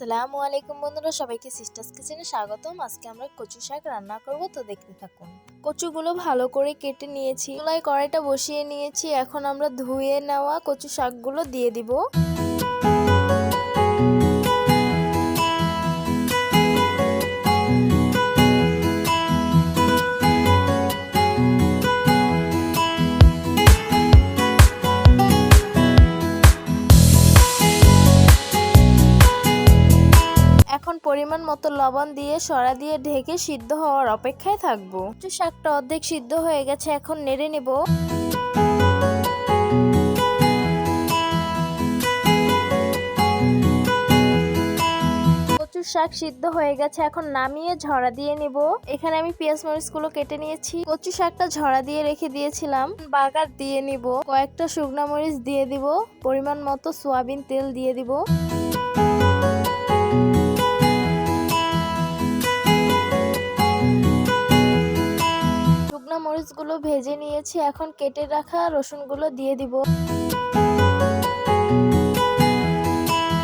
আসসালামু আলাইকুম বন্ধুরা, সবাইকে সিস্টার্স কিচেনে স্বাগতম। আজকে আমরা কচু শাক রান্না করব, তো দেখতে থাকুন। কচুগুলো ভালো করে কেটে নিয়েছি, চুলায় কড়াইটা বসিয়ে নিয়েছি। এখন আমরা ধুয়ে নেওয়া কচু শাকগুলো দিয়ে দিব। এখন পরিমাণ মতো লবণ দিয়ে সরা দিয়ে ঢেকে সিদ্ধ হওয়ার অপেক্ষায় থাকবো। কচু শাকটা অর্ধেক সিদ্ধ হয়ে গেছে, এখন নেড়ে নেব। কচু শাক সিদ্ধ হয়ে গেছে, এখন নামিয়ে ঝরা দিয়ে নিব। এখানে আমি পেঁয়াজ মরিচ গুলো কেটে নিয়েছি। কচু শাকটা ঝরা দিয়ে রেখে দিয়েছিলাম, বাগার দিয়ে নিব। কয়েকটা শুকনা মরিচ দিয়ে দিব, পরিমাণ মতো সয়াবিন তেল দিয়ে দিব। মরিচগুলো ভেজে নিয়েছি, এখন কেটে রাখা রসুনগুলো দিয়ে দিব।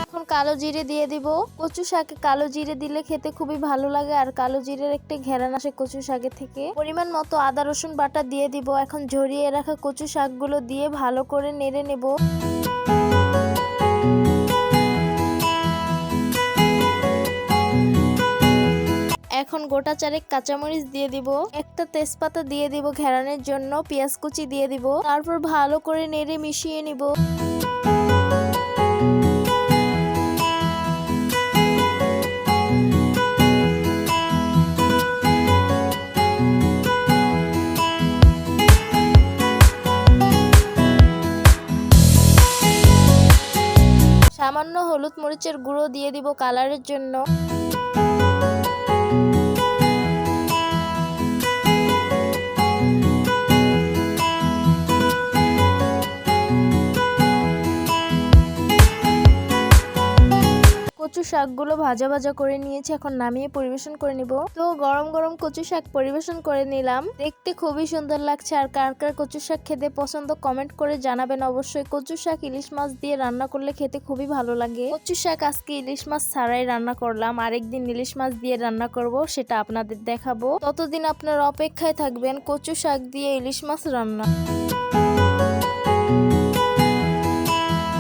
এখন কালো জিরে দিয়ে দিব। কচু শাকে কালো জিরে দিলে খেতে খুবই ভালো লাগে, আর কালো জিরের একটা ঘ্রাণ আসে কচু শাকে থেকে। পরিমাণ মতো আদা রসুন বাটা দিয়ে দিব। এখন ঝরিয়ে রাখা কচু শাকগুলো দিয়ে ভালো করে নেড়ে নেব। এখন গোটা চারেক কাঁচামরিচ দিয়ে দিব, একটা তেজপাতা দিয়ে দিব ঘেরানোর জন্য, পেঁয়াজ কুচি দিয়ে দিব। তারপর ভালো করে নেড়ে মিশিয়ে নিব। সামান্য হলুদ মরিচের গুঁড়ো দিয়ে দিব কালারের জন্য। কচু শাকগুলো ভাজা ভাজা করে নিয়েছি, এখন নামিয়ে পরিবেশন করে নিব। তো গরম গরম কচু শাক পরিবেশন করে নিলাম। দেখতে খুবই সুন্দর লাগছে। আর কার কার কচু শাক খেতে পছন্দ কমেন্ট করে জানাবেন অবশ্যই। কচু শাক ইলিশ মাছ দিয়ে রান্না করলে খেতে খুবই ভালো লাগে। কচু শাক আজকে ইলিশ মাছ ছাড়াই রান্না করলাম, আরেকদিন ইলিশ মাছ দিয়ে রান্না করব, সেটা আপনাদের দেখাবো। ততদিন আপনারা অপেক্ষায় থাকবেন কচু শাক দিয়ে ইলিশ মাছ রান্না।